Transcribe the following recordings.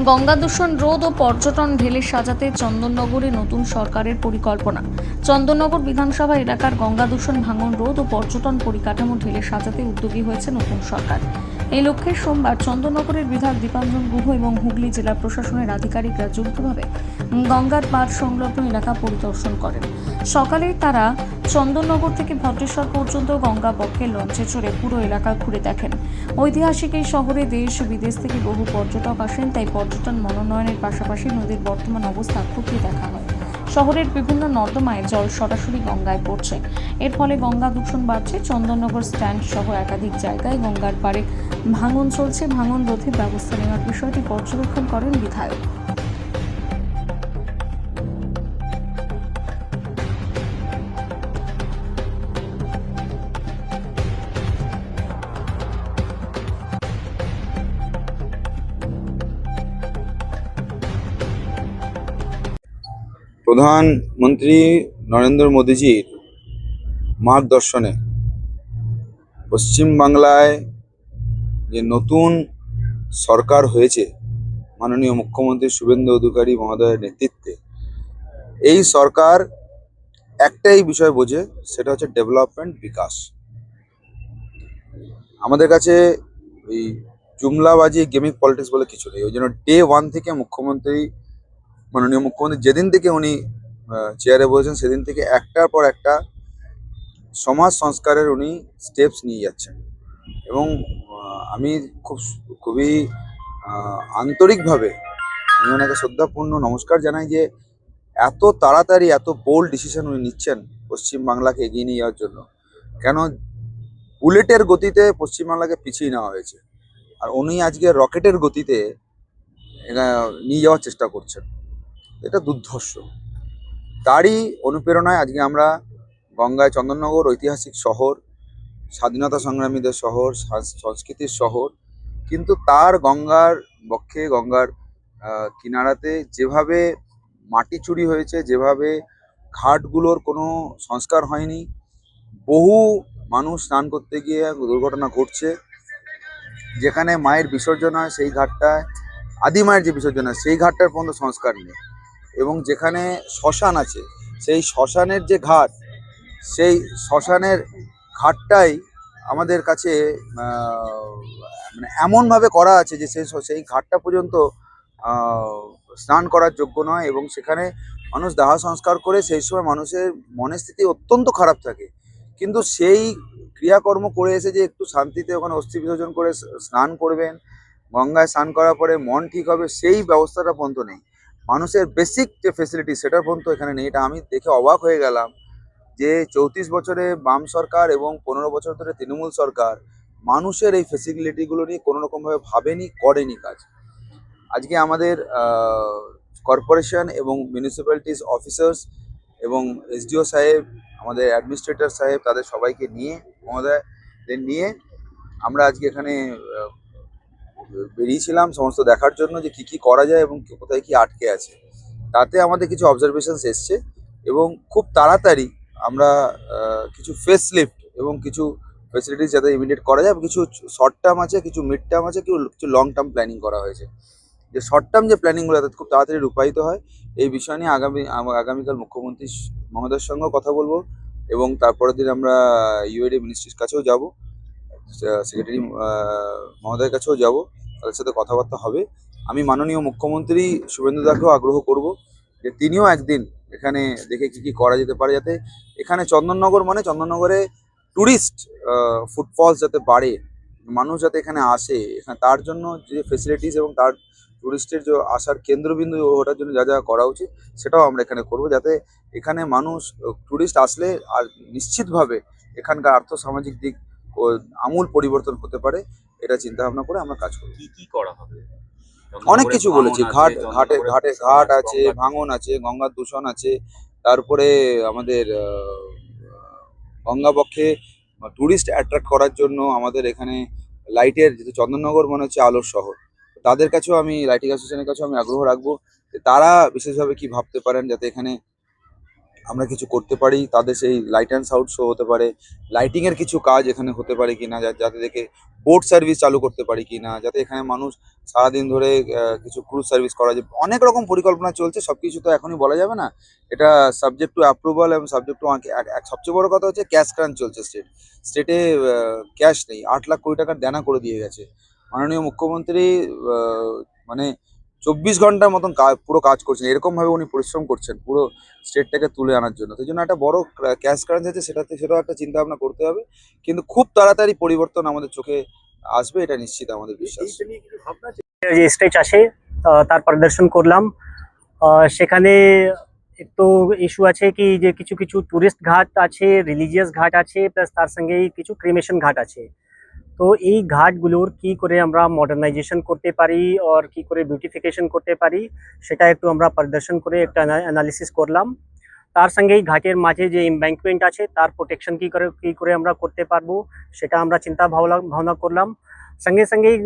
গঙ্গা দূষণ রোধ ও পর্যটন ঢেলে সাজাতে চন্দননগরে নতুন সরকারের পরিকল্পনা। চন্দননগর বিধানসভা এলাকার গঙ্গা দূষণ ভাঙন রোধ ও পর্যটন পরিকাঠামো ঢেলে সাজাতে উদ্যোগী হয়েছে নতুন সরকার। এই লক্ষ্যে সোমবার চন্দননগরের বিধায়ক দীপাঞ্জন গুহ এবং হুগলি জেলা প্রশাসনের আধিকারিকরা যৌথভাবে গঙ্গার পাড় সংলগ্ন এলাকা পরিদর্শন করেন। সকালে তারা চন্দননগর থেকে ভদ্রেশ্বর পর্যন্ত গঙ্গা বক্ষে লঞ্চে চড়ে পুরো এলাকা ঘুরে দেখেন। ঐতিহাসিক এই শহরে দেশ বিদেশ থেকে বহু পর্যটক আসেন, তাই পর্যটন মনোনয়নের পাশাপাশি নদীর বর্তমান অবস্থা খতিয়ে দেখা হয়। শহরের বিভিন্ন নর্দমায় জল সরাসরি গঙ্গায় পড়ছে। এর ফলে গঙ্গা দূষণ বাড়ছে। চন্দননগর স্ট্যান্ড সহ একাধিক জায়গায় গঙ্গার পাড়ে ভাঙন চলছে। ভাঙন রোধে ব্যবস্থা নেওয়ার বিষয়টি পর্যবেক্ষণ করেন বিধায়ক। প্রধানমন্ত্রী নরেন্দ্র মোদীজির মার্গদর্শনে পশ্চিমবাংলায় যে নতুন সরকার হয়েছে মাননীয় মুখ্যমন্ত্রী শুভেন্দু অধিকারী মহোদয়ের নেতৃত্বে, এই সরকার একটাই বিষয় বোঝে, সেটা হচ্ছে ডেভেলপমেন্ট, বিকাশ। আমাদের কাছে ওই জুমলাবাজি গেমিং পলিটিক্স বলে কিছু নেই। ওই জন্য ডে ওয়ান থেকে মাননীয় মুখ্যমন্ত্রী যেদিন থেকে উনি চেয়ারে বসেছেন, সেদিন থেকে একটার পর একটা সমাজ সংস্কারের উনি স্টেপস নিয়ে যাচ্ছেন। এবং আমি খুবই আন্তরিকভাবে আমি ওনাকে শ্রদ্ধাপূর্ণ নমস্কার জানাই যে এত তাড়াতাড়ি এত বোল্ড ডিসিশন উনি নিচ্ছেন পশ্চিমবাংলাকে এগিয়ে নিয়ে যাওয়ার জন্য। কেন বুলেটের গতিতে পশ্চিমবাংলাকে পিছিয়ে নেওয়া হয়েছে, আর উনি আজকে রকেটের গতিতে নিয়ে যাওয়ার চেষ্টা করছেন। এটা দুর্ধর্ষ। তারই অনুপ্রেরণায় আজকে আমরা গঙ্গায়, চন্দননগর ঐতিহাসিক শহর, স্বাধীনতা সংগ্রামীদের শহর, সংস্কৃতির শহর, কিন্তু তার গঙ্গার বক্ষে, গঙ্গার কিনারাতে যেভাবে মাটি চুরি হয়েছে, যেভাবে ঘাটগুলোর কোনো সংস্কার হয়নি, বহু মানুষ স্নান করতে গিয়ে দুর্ঘটনা ঘটছে। যেখানে মায়ের বিসর্জন হয় সেই ঘাটটায়, আদি মায়ের যে বিসর্জন হয় সেই ঘাটটার পর্যন্ত সংস্কার নেই। এবং যেখানে শ্মশান আছে, সেই শ্মশানের যে ঘাট, সেই শ্মশানের ঘাটটাই আমাদের কাছে মানে এমনভাবে করা আছে যে সেই ঘাটটা পর্যন্ত স্নান করার যোগ্য নয়। এবং সেখানে মানুষ দাহ সংস্কার করে সেই সময় মানুষের মনের স্থিতি অত্যন্ত খারাপ থাকে, কিন্তু সেই ক্রিয়াকর্ম করে এসে যে একটু শান্তিতে ওখানে অস্থি বিসর্জন করে স্নান করবেন, গঙ্গায় স্নান করার পরে মন ঠিক হবে, সেই ব্যবস্থাটা পর্যন্ত নেই। মানুষের বেসিক যে ফেসিলিটি সেটার পর্যন্ত এখানে নেই। এটা আমি দেখে অবাক হয়ে গেলাম যে 34 বছরে বাম সরকার এবং 15 বছর ধরে তৃণমূল সরকার মানুষের এই ফেসিলিটিগুলো নিয়ে কোনো রকমভাবে ভাবেনি, করেনি কাজ। আজকে আমাদের কর্পোরেশন এবং মিউনিসিপ্যালিটিস অফিসার্স এবং এসডিও সাহেব, আমাদের অ্যাডমিনিস্ট্রেটর সাহেব, তাদের সবাইকে নিয়ে, মহোদয়দের নিয়ে আমরা আজকে এখানে বেরিয়েছিলাম সমস্ত দেখার জন্য যে কি করা যায় এবং কোথায় কি আটকে আছে। তাতে আমাদের কিছু অবজারভেশনস এসছে এবং খুব তাড়াতাড়ি আমরা কিছু ফেস লিফট এবং কিছু ফেসিলিটিস যাতে ইমিডিয়েট করা যায়, কিছু শর্ট টার্ম আছে, কিছু মিড টার্ম আছে, কিছু লং টার্ম প্ল্যানিং করা হয়েছে। যে শর্ট টার্ম যে প্ল্যানিংগুলো যাতে খুব তাড়াতাড়ি রূপায়িত হয়, এই বিষয় নিয়ে আগামীকাল মুখ্যমন্ত্রী মহোদয়ের সঙ্গেও কথা বলবো। এবং তারপরের দিন আমরা ইউএডি মিনিস্ট্রির কাছেও যাব, সেক্রেটারি মহোদয়ের কাছেও যাব, তাদের সাথে কথাবার্তা হবে। আমি মাননীয় মুখ্যমন্ত্রী শুভেন্দুদাকেও আগ্রহ করব যে তিনিও একদিন এখানে দেখে কি করা যেতে পারে, যাতে এখানে চন্দননগর মানে চন্দননগরে ট্যুরিস্ট ফুটফলস যাতে বাড়ে, মানুষ যাতে এখানে আসে, এখানে তার জন্য যে ফেসিলিটিস এবং তার ট্যুরিস্টের যে আসার কেন্দ্রবিন্দু ওটার জন্য যা করা উচিত সেটাও আমরা এখানে করব, যাতে এখানে মানুষ ট্যুরিস্ট আসলে আর নিশ্চিতভাবে এখানকার আর্থসামাজিক দিক আমূল পরিবর্তন হতে পারে। এটা চিন্তা ভাবনা করে আমরা কাজ করব। কি করা হবে? অনেক কিছু বলেছি, ঘাট আছে, ভাঙন আছে, গঙ্গার দূষণ আছে, তারপরে আমাদের গঙ্গাবক্ষে টুরিস্ট অ্যাট্রাক্ট করার জন্য আমাদের এখানে লাইটের, যেহেতু চন্দননগর মনে হচ্ছে আলোর শহর, তাদের কাছেও আমি, লাইটিং অ্যাসোসিয়েশনের কাছেও আমি আগ্রহ রাখবো যে তারা বিশেষভাবে কি ভাবতে পারেন যাতে এখানে আমরা কিছু করতে পারি, তাদের সেই লাইট অ্যান্ড সাউন্ড শো হতে পারে, লাইটিং এর কিছু কাজ এখানে হতে পারে কিনা, যাতে দেখে বোট সার্ভিস চালু করতে পারি কিনা, যাতে এখানে মানুষ সারাদিন ধরে কিছু ক্রুজ সার্ভিস করা যায়। অনেক রকম পরিকল্পনা চলছে, সবকিছু তো এখনই বলা যাবে না। এটা সাবজেক্ট টু অ্যাপ্রুভাল এবং সাবজেক্ট টু সবচেয়ে বড় কথা হচ্ছে ক্যাশ ক্রাঞ্চ চলছে স্টেটে। ক্যাশ নেই, 8 লাখ কোটি টাকার দেনা করে দিয়ে গেছে মাননীয় মুখ্যমন্ত্রী। মানে 24 ঘন্টার মতন পুরো কাজ করছেন, এরকম ভাবে উনি পরিশ্রম করছেন পুরো স্টেটটাকে তুলে আনার জন্য। সেই জন্য একটা বড় ক্যাশ ক্রাঞ্চ আছে, সেটাও একটা চিন্তা ভাবনা করতে হবে। কিন্তু খুব তাড়াতাড়ি পরিবর্তন আমাদের চোখে আসবে, এটা নিশ্চিত আমাদের বিশ্বাস। যে স্টেজ আসে তার পরিদর্শন করলাম। সেখানে একটু ইস্যু আছে কি যে কিছু কিছু টুরিস্ট ঘাট আছে, রিলিজিয়াস ঘাট আছে, প্লাস তার সঙ্গেই কিছু ক্রিমেশন ঘাট আছে। তো এই ঘাটগুলোর কি করে আমরা মডার্নাইজেশন করতে পারি আর কি করে বিউটিফিকেশন করতে পারি সেটা একটু আমরা পরিদর্শন করে একটা অ্যানালিসিস করলাম। তার সঙ্গেই ঘাটের মাঝে যে এমব্যাঙ্কমেন্ট আছে তার প্রোটেকশন কি করে আমরা করতে পারবো সেটা আমরা চিন্তা ভাবনা করলাম। সঙ্গে সঙ্গেই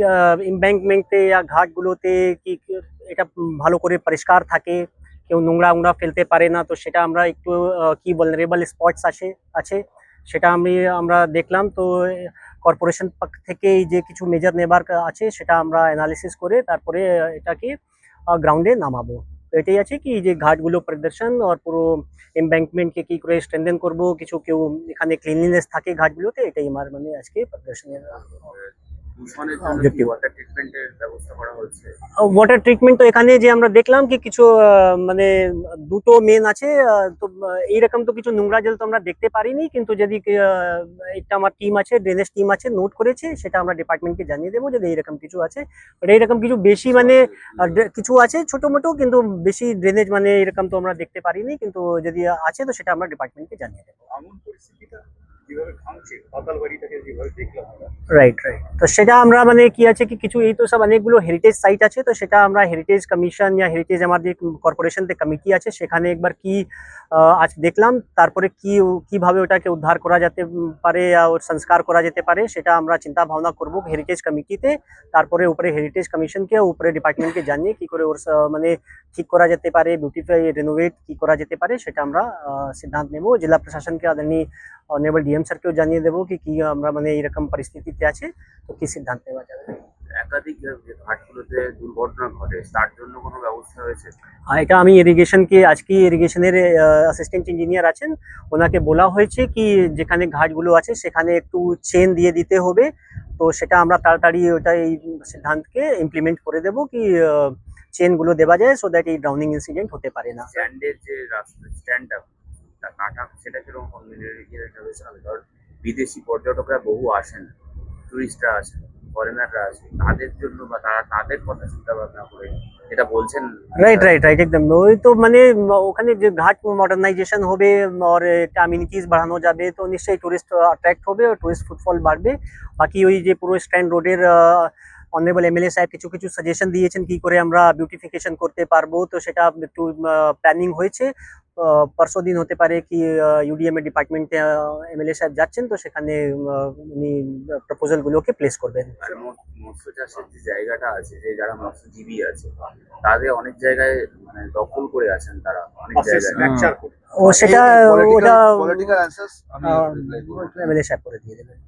এমব্যাঙ্কমেন্টে या ঘাটগুলোতে কি এটা ভালো করে পরিষ্কার থাকে, কেউ নোংরা ফেলতে পারে না, তো সেটা আমরা একটু কি ভালনারেবল স্পটস আছে সেটা আমরা দেখলাম। তো কর্পোরেশন পক্ষ থেকে এই যে কিছু মেজার নেবার আছে সেটা আমরা অ্যানালিসিস করে তারপরে এটাকে গ্রাউন্ডে নামাবো। তো এটাই আছে কি যে ঘাটগুলো পরিদর্শন আর পুরো এমব্যাঙ্কমেন্টকে কি করে স্ট্রেনথেন করবো, কেউ এখানে ক্লিনলিনেস থাকে ঘাটগুলোতে, এটাই আমার মানে আজকে পরিদর্শনের objective। ওয়াটার ট্রিটমেন্ট তো এখানে যে আমরা দেখলাম কি কিছু মানে দুটো মেন আছে। তো এইরকম তো কিছু নোংরা জল তো আমরা দেখতে পারিনি, কিন্তু যদি একটা আমার টিম আছে, ড্রেনেজ টিম আছে, নোট করেছে, সেটা আমরা ডিপার্টমেন্টকে জানিয়ে দেবো যদি এইরকম কিছু আছে। বাট এইরকম কিছু বেশি মানে কিছু আছে ছোট মোটো, কিন্তু বেশি ড্রেনেজ মানে এরকম তো আমরা দেখতে পারিনি, কিন্তু যদি আছে তো সেটা আমরা ডিপার্টমেন্টকে জানিয়ে দেবো। রাইট। তো সেটা আমরা মানে কি আছে কি কিছু এই তো সব অনেকগুলো হেরিটেজ সাইট আছে, তো সেটা আমরা হেরিটেজ কমিশন হেরিটেজ আমাদের কর্পোরেশন থেকে কমিটি আছে সেখানে একবার কি আজ দেখলাম, তারপরে কিভাবে ওটাকে উদ্ধার করা যেতে পারে আর সংস্কার করা যেতে পারে সেটা আমরা চিন্তা ভাবনা করব হেরিটেজ কমিটিতে। তারপরে উপরে হেরিটেজ কমিশনকে উপরে ডিপার্টমেন্টকে জানিয়ে কি করে ওর মানে ঠিক করা যেতে পারে, বিউটিফাই রেনোভেট কি করা যেতে পারে সেটা আমরা সিদ্ধান্ত নেব। জেলা প্রশাসনকে আদরণীয় অনারেবল ডিএম স্যারকেও জানিয়ে দেবো কি আমরা মানে এরকম পরিস্থিতিতে আছে তো কি সিদ্ধান্ত নেওয়া যাবে। একাধিক ঘাটগুলোতে দুর্ঘটনা ঘটে, তার জন্য কোনো ব্যবস্থা হয়েছে? এটা আমি আজকে ইরিগেশনের অ্যাসিস্ট্যান্ট ইঞ্জিনিয়ার আছেন, ওনাকে বলা হয়েছে কি যেখানে ঘাটগুলো আছে সেখানে একটু চেন দিয়ে দিতে হবে। তো সেটা আমরা তাড়াতাড়ি ওটা এই সিদ্ধান্তকে ইমপ্লিমেন্ট করে দেবো কি চেনগুলো দেওয়া যায়, সো দ্যাট এই ড্রাউনিং ইনসিডেন্ট হতে পারে না। স্ট্যান্ডের যে রাস্তা স্ট্যান্ডটা কাটা, সেটা কিরকম ধর বিদেশি পর্যটকরা বহু আসেন, টুরিস্টরা আসেন, ফরেনাররা আসেন, তাদের জন্য বা তাদের কথা চিন্তা ভাবনা করে এটা বলছেন? রাইট একদম। ওই তো মানে ওখানে যে ঘাট মডার্নাইজেশন হবে আর অ্যামিনিটিস বাড়ানো যাবে, তো নিশ্চয়ই টুরিস্ট অ্যাট্রাক্ট হবে আর টুরিস্ট ফুটফল বাড়বে। বাকি ওই যে পুরো স্ট্যান্ড রোডের অনারেবল এমএলএ সাহেব কিছু সাজেশন দিয়েছেন কি করে আমরা বিউটিফিকেশন করতে পারবো, তো সেটা একটু প্ল্যানিং হয়েছে। পরশু দিন হতে পারে কি ইউডিএম এর ডিপার্টমেন্টে এমএলএ সাহেব যাচ্ছেন, তো সেখানে উনি প্রপোজাল গুলোকে প্লেস করবেন। আর মৎস্য চাষের যে জায়গাটা আছে, যে যারা মৎস্যজীবী আছে তাদের অনেক জায়গায় মানে দখল করে আছেন, তারা অনেক জায়গায়। ও সেটা ওটা পলিটিক্যাল অ্যান্সার্স আমি এমএলএ সাহেব করে দিয়ে দেবেন।